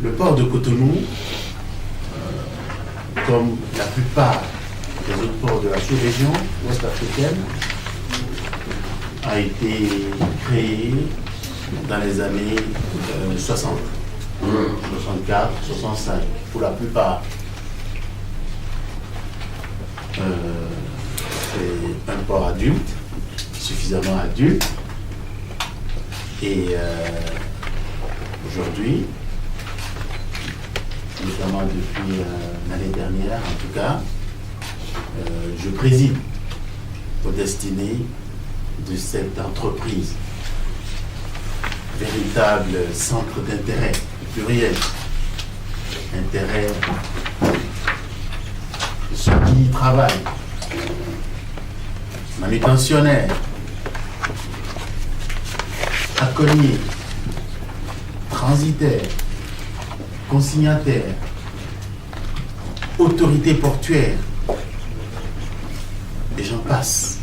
Le port de Cotonou, comme la plupart des autres ports de la sous-région ouest africaine, a été créé dans les années 60, 64, 65, pour la plupart. C'est un port adulte, suffisamment adulte, et aujourd'hui, notamment depuis l'année dernière en tout cas, je préside aux destinées de cette entreprise, véritable centre d'intérêt pluriel, intérêt de ceux qui y travaillent, manutentionnaires, accognés, transitaires, consignataires, autorités portuaires, et j'en passe.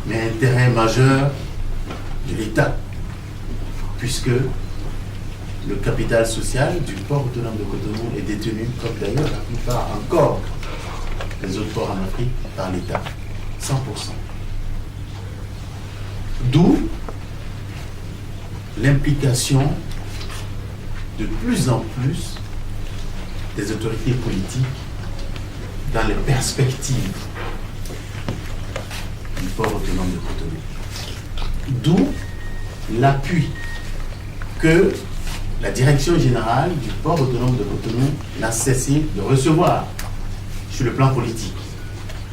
Mais intérêt majeur de l'État, puisque le capital social du port autonome de Cotonou est détenu, comme d'ailleurs la plupart encore des autres ports en Afrique, par l'État, 100%. D'où l'implication de plus en plus des autorités politiques dans les perspectives du port autonome de Cotonou. D'où l'appui que la direction générale du port autonome de Cotonou n'a cessé de recevoir sur le plan politique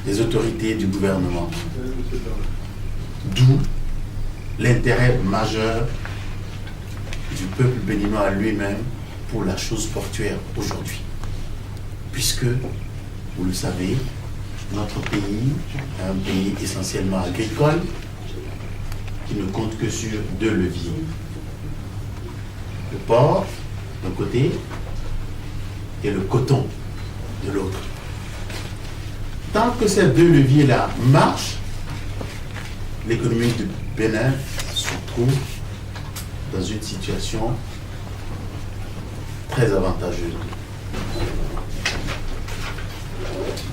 des autorités du gouvernement. D'où l'intérêt majeur du peuple béninois lui-même pour la chose portuaire aujourd'hui. Puisque, vous le savez, notre pays est un pays essentiellement agricole qui ne compte que sur deux leviers. Le porc d'un côté et le coton de l'autre. Tant que ces deux leviers-là marchent, l'économie du Bénin se trouve dans une situation très avantageuse.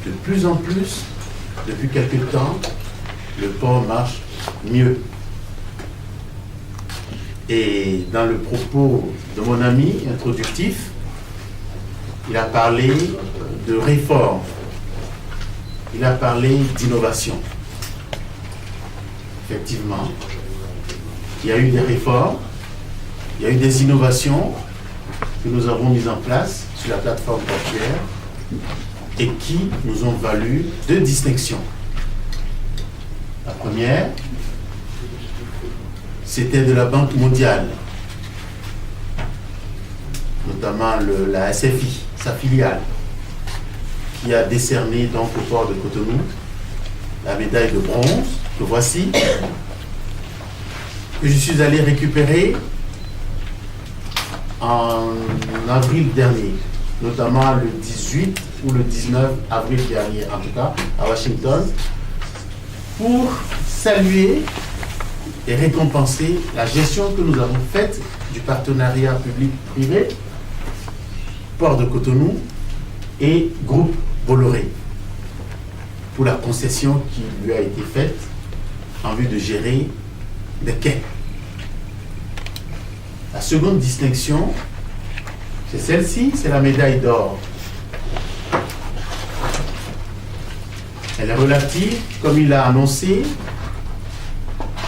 De plus en plus, depuis quelque temps, le port marche mieux. Et dans le propos de mon ami introductif, il a parlé de réforme, il a parlé d'innovation. Effectivement, il y a eu des réformes, il y a eu des innovations que nous avons mises en place sur la plateforme portuaire et qui nous ont valu deux distinctions. La première, c'était de la Banque mondiale, notamment la SFI, sa filiale, qui a décerné donc au port de Cotonou la médaille de bronze, que voici, que je suis allé récupérer en avril dernier, notamment le 18 ou le 19 avril dernier, en tout cas, à Washington, pour saluer et récompenser la gestion que nous avons faite du partenariat public-privé, Port de Cotonou et Groupe Bolloré, pour la concession qui lui a été faite en vue de gérer des quais. La seconde distinction, c'est celle-ci, c'est la médaille d'or. Elle est relative, comme il l'a annoncé,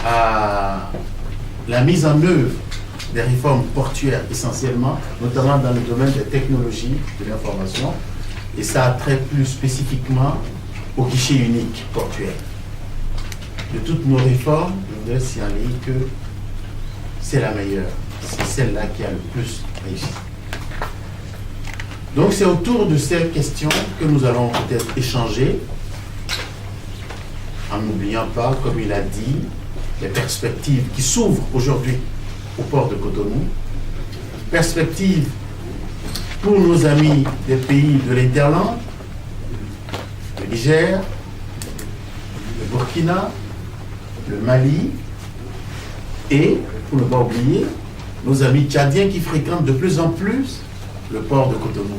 à la mise en œuvre des réformes portuaires essentiellement, notamment dans le domaine des technologies de l'information, et ça a trait plus spécifiquement au guichet unique portuaire. De toutes nos réformes, je voudrais signaler que c'est la meilleure, c'est celle-là qui a le plus réussi. Donc c'est autour de ces questions que nous allons peut-être échanger, en n'oubliant pas, comme il a dit, les perspectives qui s'ouvrent aujourd'hui au port de Cotonou, perspectives pour nos amis des pays de l'Interland, le Niger, le Burkina, le Mali, et, pour ne pas oublier, nos amis tchadiens qui fréquentent de plus en plus le port de Cotonou,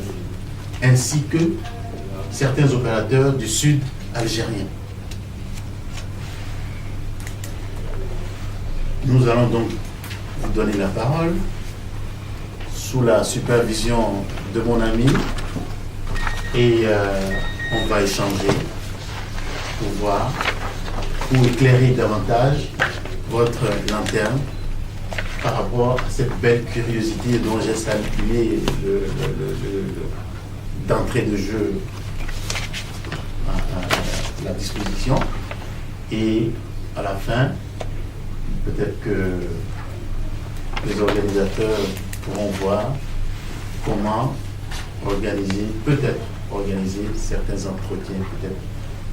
ainsi que certains opérateurs du sud algérien. Nous allons donc vous donner la parole sous la supervision de mon ami et on va échanger pour voir, pour éclairer davantage votre lanterne par rapport à cette belle curiosité dont j'ai salué d'entrée de jeu à la disposition. Et à la fin, peut-être que les organisateurs pourront voir comment organiser, peut-être organiser certains entretiens, peut-être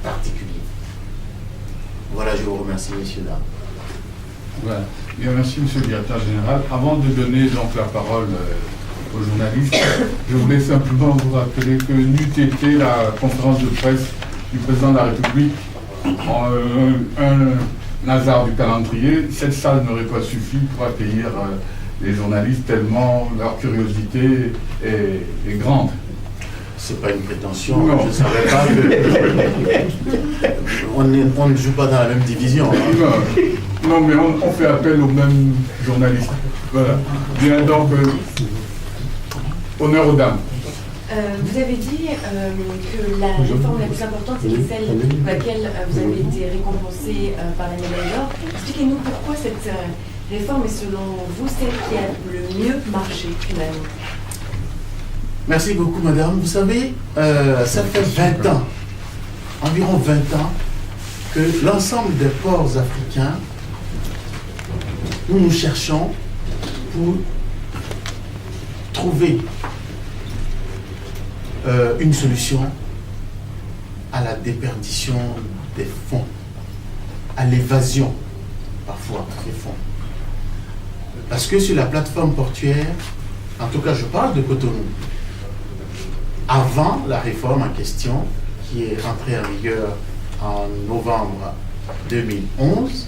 particuliers. Voilà, je vous remercie, messieurs, dames. Voilà. Bien, merci, monsieur le directeur général. Avant de donner donc la parole aux journalistes, je voulais simplement vous rappeler que n'eût été la conférence de presse du président de la République un hasard du calendrier, cette salle n'aurait pas suffi pour accueillir les journalistes tellement leur curiosité est grande. C'est pas une prétention, non. Je ne savais pas que on ne joue pas dans la même division. Hein. Non, mais on fait appel aux mêmes journalistes. Voilà. Bien, donc, honneur aux dames. Vous avez dit que la réforme la plus importante, c'est celle pour laquelle vous avez été récompensé par la médaille d'or. Expliquez-nous pourquoi cette réforme est selon vous celle qui a le mieux marché finalement. Merci beaucoup, madame. Vous savez, ça fait 20 ans, environ 20 ans, que l'ensemble des ports africains, nous cherchons pour trouver une solution à la déperdition des fonds, à l'évasion parfois des fonds. Parce que sur la plateforme portuaire, en tout cas je parle de Cotonou, avant la réforme en question, qui est rentrée en vigueur en novembre 2011,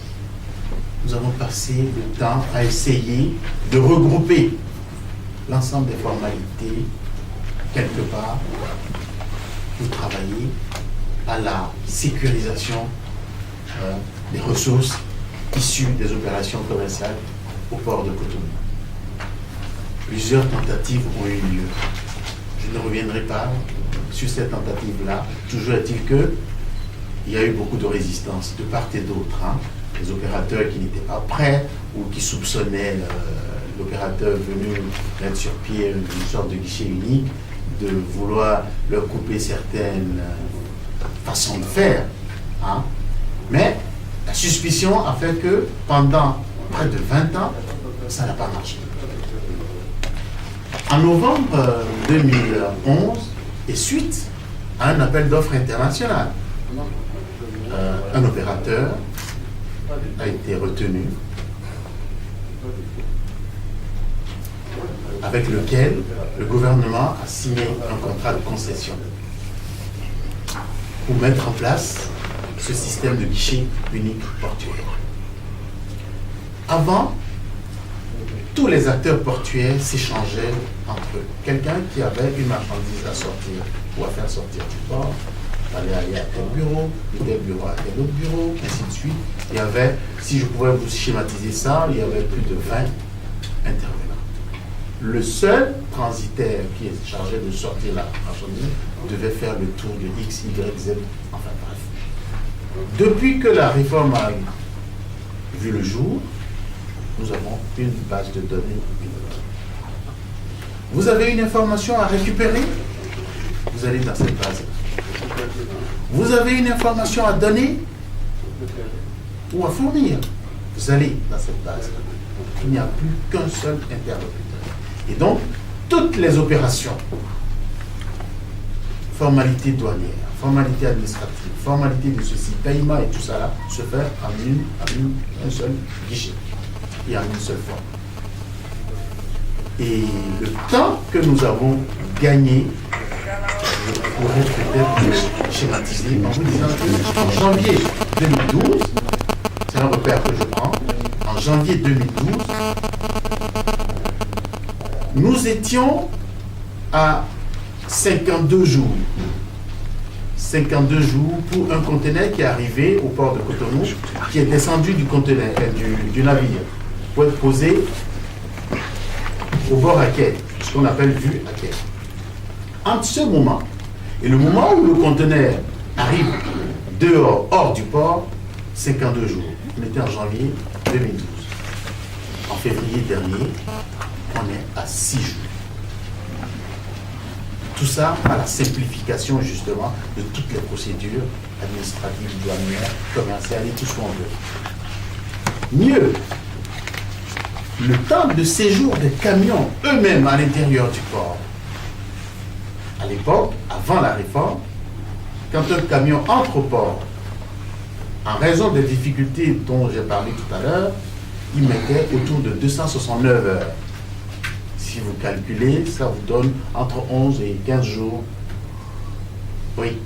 nous avons passé le temps à essayer de regrouper l'ensemble des formalités quelque part pour travailler à la sécurisation des ressources issues des opérations commerciales au port de Cotonou. Plusieurs tentatives ont eu lieu. Je ne reviendrai pas sur cette tentative-là. Toujours est-il qu'il y a eu beaucoup de résistance de part et d'autre. Hein. Les opérateurs qui n'étaient pas prêts ou qui soupçonnaient l'opérateur venu mettre sur pied une sorte de guichet unique, de vouloir leur couper certaines façons de faire. Hein. Mais la suspicion a fait que pendant près de 20 ans, ça n'a pas marché. En novembre 2011, et suite à un appel d'offres international, un opérateur a été retenu avec lequel le gouvernement a signé un contrat de concession pour mettre en place ce système de guichet unique portuaire. Avant, tous les acteurs portuaires s'échangeaient entre eux. Quelqu'un qui avait une marchandise à sortir ou à faire sortir du port, allait aller à tel bureau à tel autre bureau, ainsi de suite. Il y avait, si je pouvais vous schématiser ça, il y avait plus de 20 intervenants. Le seul transitaire qui est chargé de sortir la marchandise devait faire le tour de X, Y, Z, enfin bref. Depuis que la réforme a vu le jour, nous avons une base de données unique. Vous avez une information à récupérer, vous allez dans cette base. Vous avez une information à donner ou à fournir, vous allez dans cette base. Il n'y a plus qu'un seul interlocuteur. Et donc, toutes les opérations, formalités douanières, formalités administratives, formalités de ceci, paiement et tout ça là, se fait en un seul guichet et en une seule forme. Et le temps que nous avons gagné, je pourrais peut-être schématiser en vous disant qu'en janvier 2012, c'est un repère que je prends, en janvier 2012, Nous étions à 52 jours. 52 jours pour un conteneur qui est arrivé au port de Cotonou, qui est descendu du conteneur, du navire, pour être posé au bord à quai, ce qu'on appelle vue à quai. Entre ce moment et le moment où le conteneur arrive dehors, hors du port, 52 jours. On était en janvier 2012. En février dernier, on est à 6 jours. Tout ça par la simplification justement de toutes les procédures administratives, douanières, commerciales et tout ce qu'on veut. Mieux, le temps de séjour des camions eux-mêmes à l'intérieur du port. À l'époque, avant la réforme, quand un camion entre au port, en raison des difficultés dont j'ai parlé tout à l'heure, il mettait autour de 269 heures. Si vous calculez, ça vous donne entre 11 et 15 jours. Oui,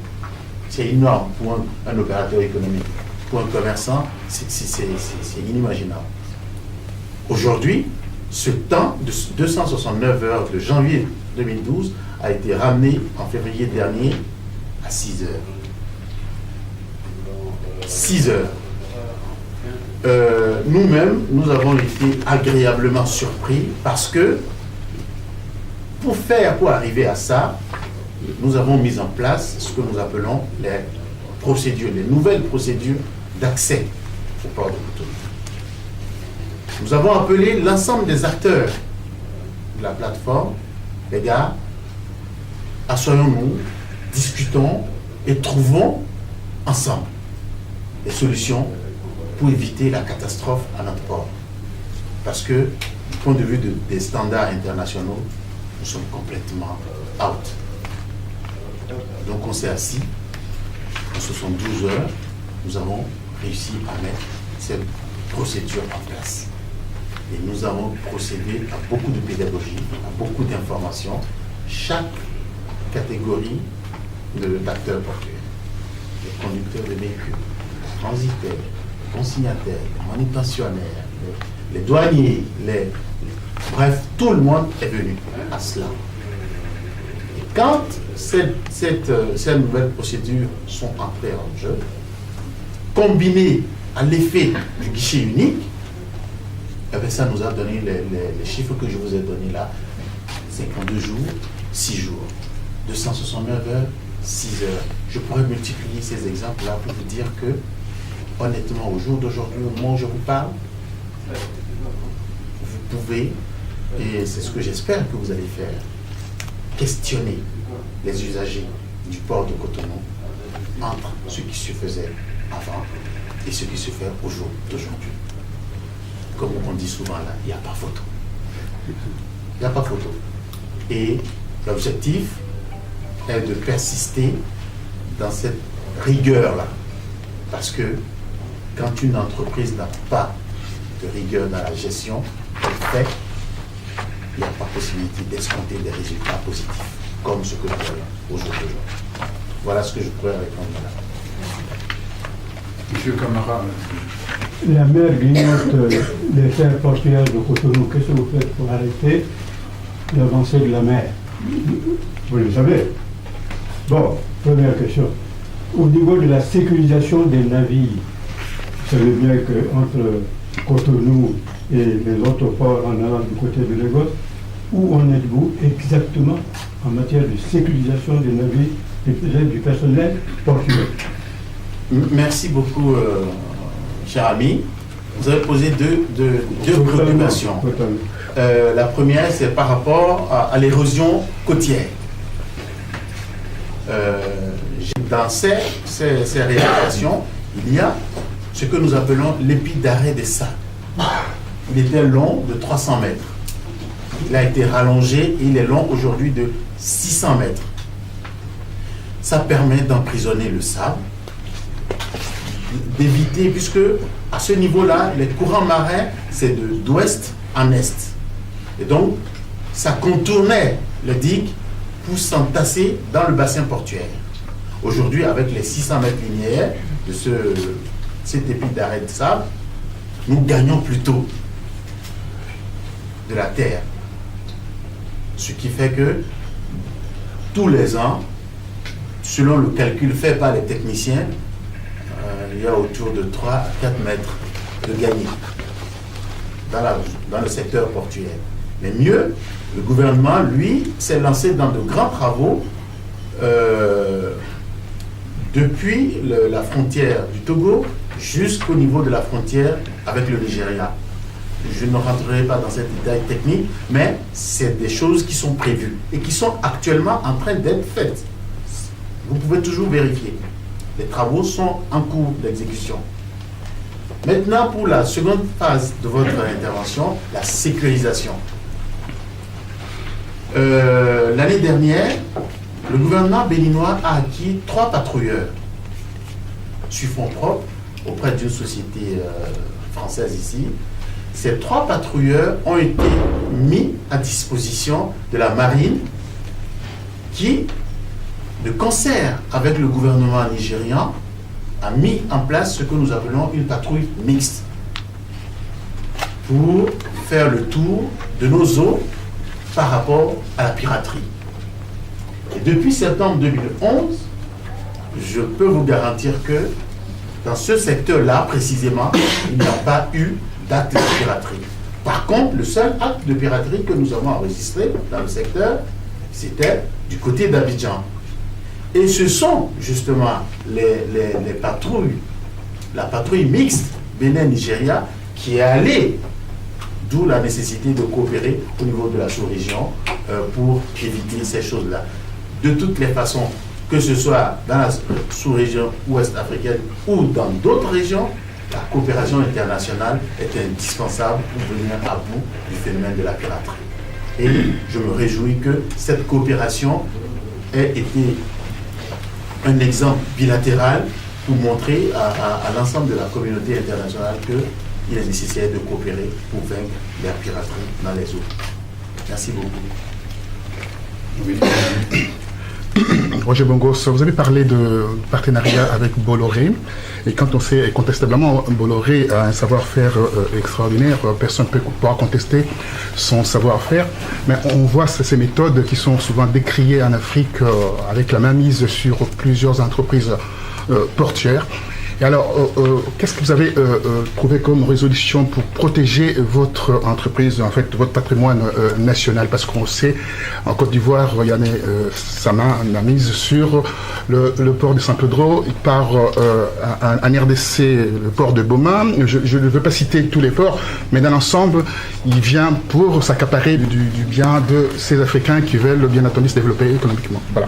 c'est énorme pour un opérateur économique. Pour un commerçant, c'est inimaginable. Aujourd'hui, ce temps de 269 heures de janvier 2012 a été ramené en février dernier à 6 heures. 6 heures. Nous-mêmes, nous avons été agréablement surpris parce que pour arriver à ça, nous avons mis en place ce que nous appelons les procédures, les nouvelles procédures d'accès au port de Cotonou. Nous avons appelé l'ensemble des acteurs de la plateforme, les gars, assoyons-nous, discutons et trouvons ensemble des solutions pour éviter la catastrophe à notre port. Parce que, du point de vue des standards internationaux, nous sommes complètement out. Donc on s'est assis, en 72 heures, nous avons réussi à mettre cette procédure en place. Et nous avons procédé à beaucoup de pédagogie, à beaucoup d'informations, chaque catégorie d'acteurs portuaires, les conducteurs de véhicules, les transitaires, les consignataires, les manutentionnaires, les douaniers, bref, tout le monde est venu à cela. Et quand ces nouvelles procédures sont entrées en jeu, combinées à l'effet du guichet unique, eh bien, ça nous a donné les chiffres que je vous ai donnés là. 52 jours, 6 jours. 269 heures, 6 heures. Je pourrais multiplier ces exemples-là pour vous dire que, honnêtement, au jour d'aujourd'hui, au moment où je vous parle, vous pouvez, et c'est ce que j'espère que vous allez faire, questionner les usagers du port de Cotonou entre ce qui se faisait avant et ce qui se fait au jour d'aujourd'hui. Comme on dit souvent là, il n'y a pas photo. Il n'y a pas photo. Et l'objectif est de persister dans cette rigueur-là. Parce que quand une entreprise n'a pas de rigueur dans la gestion, elle fait, il n'y a pas possibilité d'escompter des résultats positifs, comme ce que nous voyons au jour d'aujourd'hui. Voilà ce que je pourrais répondre là. Monsieur Camara. La mer grignote les terres portuaires de Cotonou. Qu'est-ce que vous faites pour arrêter l'avancée de la mer? Vous le savez. Bon, première question. Au niveau de la sécurisation des navires, vous savez bien qu'entre Cotonou et les autres ports en allant du côté de Lagos, où en êtes-vous exactement en matière de sécurisation des navires et du personnel portuaire? Merci beaucoup, cher ami. Vous avez posé deux préoccupations. La première, c'est par rapport à l'érosion côtière. Dans ces réalisations, il y a ce que nous appelons l'épi d'arrêt des sables. Il était long de 300 mètres. Il a été rallongé et il est long aujourd'hui de 600 mètres. Ça permet d'emprisonner le sable, d'éviter, puisque à ce niveau-là, les courants marins, c'est d'ouest en est. Et donc, ça contournait le digue pour s'entasser dans le bassin portuaire. Aujourd'hui, avec les 600 mètres linéaires de cet épi d'arrêt de sable, nous gagnons plutôt de la terre. Ce qui fait que tous les ans, selon le calcul fait par les techniciens, il y a autour de 3 à 4 mètres de gagné dans le secteur portuaire. Mais mieux, le gouvernement, lui, s'est lancé dans de grands travaux depuis la frontière du Togo jusqu'au niveau de la frontière avec le Nigeria. Je ne rentrerai pas dans ces détails techniques, mais c'est des choses qui sont prévues et qui sont actuellement en train d'être faites. Vous pouvez toujours vérifier. Les travaux sont en cours d'exécution. Maintenant, pour la seconde phase de votre intervention, la sécurisation. L'année dernière, le gouvernement béninois a acquis 3 patrouilleurs sur fonds propres auprès d'une société française ici. Ces 3 patrouilleurs ont été mis à disposition de la marine qui, de concert avec le gouvernement nigérian, a mis en place ce que nous appelons une patrouille mixte pour faire le tour de nos eaux par rapport à la piraterie. Et depuis septembre 2011, je peux vous garantir que dans ce secteur-là, précisément, il n'y a pas eu d'acte de piraterie. Par contre, le seul acte de piraterie que nous avons enregistré dans le secteur, c'était du côté d'Abidjan. Et ce sont justement les patrouilles, la patrouille mixte Bénin-Nigeria qui est allée, d'où la nécessité de coopérer au niveau de la sous-région pour éviter ces choses-là. De toutes les façons, que ce soit dans la sous-région ouest africaine ou dans d'autres régions, la coopération internationale est indispensable pour venir à bout du phénomène de la piraterie. Et je me réjouis que cette coopération ait été un exemple bilatéral pour montrer à l'ensemble de la communauté internationale qu'il est nécessaire de coopérer pour vaincre la piraterie dans les eaux. Merci beaucoup. Oui. Roger Bongos, vous avez parlé de partenariat avec Bolloré, et quand on sait incontestablement Bolloré a un savoir-faire extraordinaire, personne ne peut pouvoir contester son savoir-faire, mais on voit ces méthodes qui sont souvent décriées en Afrique avec la mainmise sur plusieurs entreprises portuaires. Et alors, qu'est-ce que vous avez trouvé comme résolution pour protéger votre entreprise, en fait, votre patrimoine national? Parce qu'on sait, en Côte d'Ivoire, il y a sa main a mise sur le port de Saint-Pedro, par en RDC, le port de Boma. Je ne veux pas citer tous les ports, mais dans l'ensemble, il vient pour s'accaparer du bien de ces Africains qui veulent, bien entendu, se développer économiquement. Voilà.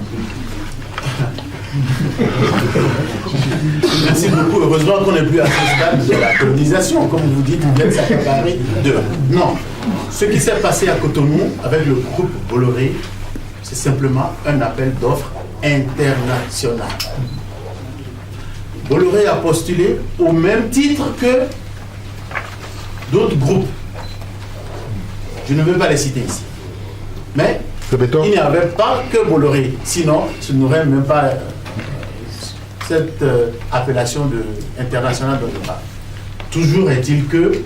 Merci beaucoup. Heureusement qu'on n'est plus à ce stade de la colonisation. Comme vous dites, vous viennent s'accaparer de... Non. Ce qui s'est passé à Cotonou avec le groupe Bolloré, c'est simplement un appel d'offres international. Bolloré a postulé au même titre que d'autres groupes. Je ne veux pas les citer ici. Mais il n'y avait pas que Bolloré. Sinon, ce n'aurait même pas... cette appellation internationale dont je parle. Toujours est-il que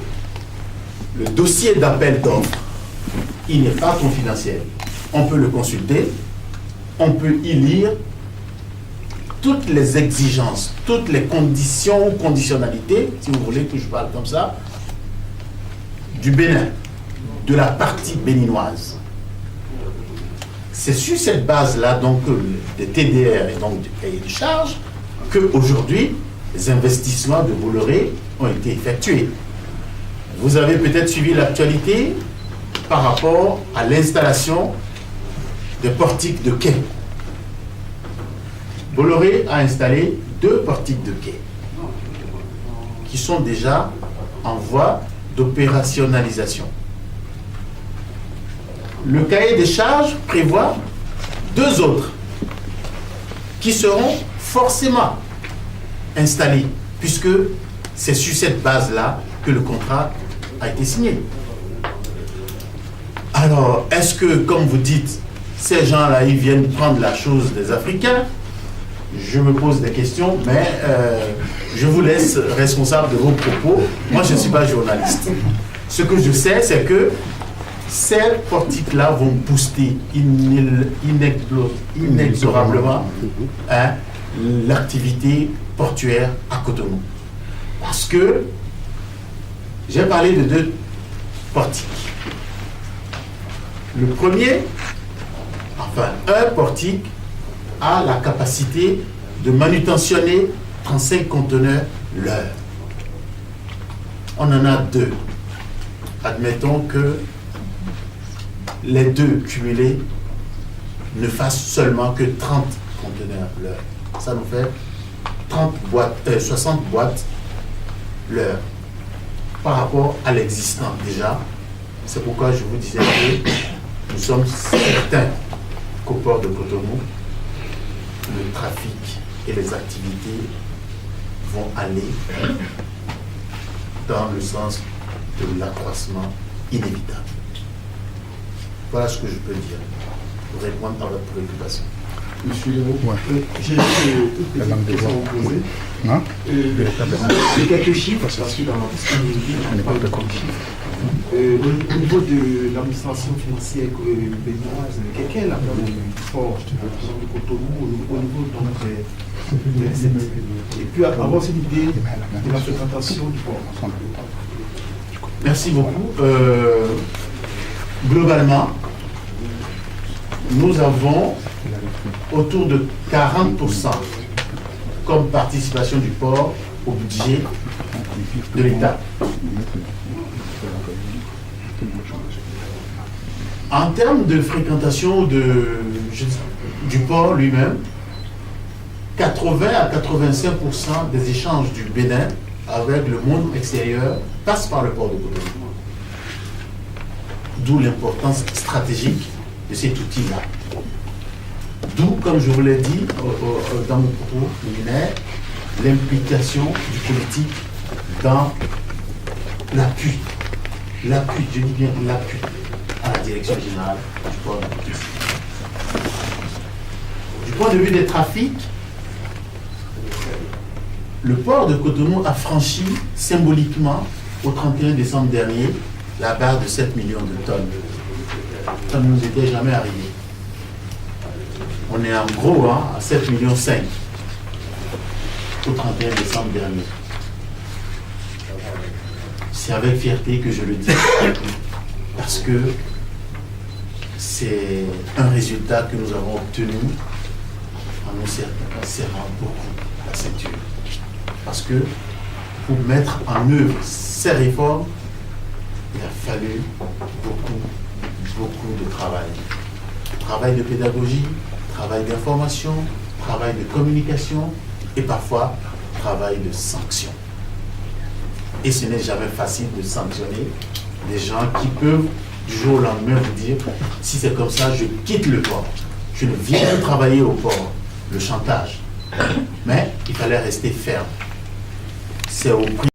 le dossier d'appel d'offres, il n'est pas confidentiel. On peut le consulter, on peut y lire toutes les exigences, toutes les conditions ou conditionnalités, si vous voulez que je parle comme ça, du Bénin, de la partie béninoise. C'est sur cette base-là, donc, des TDR et donc du cahier de charges, qu'aujourd'hui, les investissements de Bolloré ont été effectués. Vous avez peut-être suivi l'actualité par rapport à l'installation des portiques de quai. Bolloré a installé 2 portiques de quai qui sont déjà en voie d'opérationnalisation. Le cahier des charges prévoit 2 autres qui seront forcément installés, puisque c'est sur cette base-là que le contrat a été signé. Alors, est-ce que, comme vous dites, ces gens-là, ils viennent prendre la chose des Africains? Je me pose des questions, mais je vous laisse responsable de vos propos. Moi, je ne suis pas journaliste. Ce que je sais, c'est que ces portiques-là vont booster inexorablement l'activité portuaire à Cotonou. Parce que j'ai parlé de 2 portiques. Le premier, un portique a la capacité de manutentionner 35 conteneurs l'heure. On en a 2. Admettons que les 2 cumulés ne fassent seulement que 30 conteneurs l'heure. Ça nous fait 60 boîtes l'heure par rapport à l'existant déjà. C'est pourquoi je vous disais que nous sommes certains qu'au port de Cotonou, le trafic et les activités vont aller dans le sens de l'accroissement inévitable. Voilà ce que je peux dire pour répondre à votre préoccupation. Monsieur Léo, j'ai une question à vous poser. J'ai quelques chiffres, parce que dans la disponibilité, on parle de chiffres. Au niveau de l'administration financière béninoise, quelle est la part du port de Cotonou au niveau donc, des recettes? Et puis avoir une idée de la fréquentation du port. Merci beaucoup. Globalement, nous avons autour de 40% comme participation du port au budget de l'État. En termes de fréquentation du port lui-même, 80 à 85% des échanges du Bénin avec le monde extérieur passent par le port de Cotonou. D'où l'importance stratégique de cet outil-là. D'où, comme je vous l'ai dit dans mon propos liminaire, l'implication du politique dans l'appui, je dis bien l'appui à la direction générale du port de Cotonou. Du point de vue des trafics, le port de Cotonou a franchi symboliquement au 31 décembre dernier la barre de 7 millions de tonnes. Ça ne nous était jamais arrivé. On est en gros à 7,5 millions au 31 décembre dernier. C'est avec fierté que je le dis, parce que c'est un résultat que nous avons obtenu en nous serrant beaucoup la ceinture. Parce que pour mettre en œuvre ces réformes, il a fallu beaucoup de travail. Travail de pédagogie, travail d'information, travail de communication et parfois travail de sanction. Et ce n'est jamais facile de sanctionner des gens qui peuvent du jour au lendemain vous dire si c'est comme ça, je quitte le port. Je ne viens plus travailler au port. Le chantage. Mais il fallait rester ferme. C'est au prix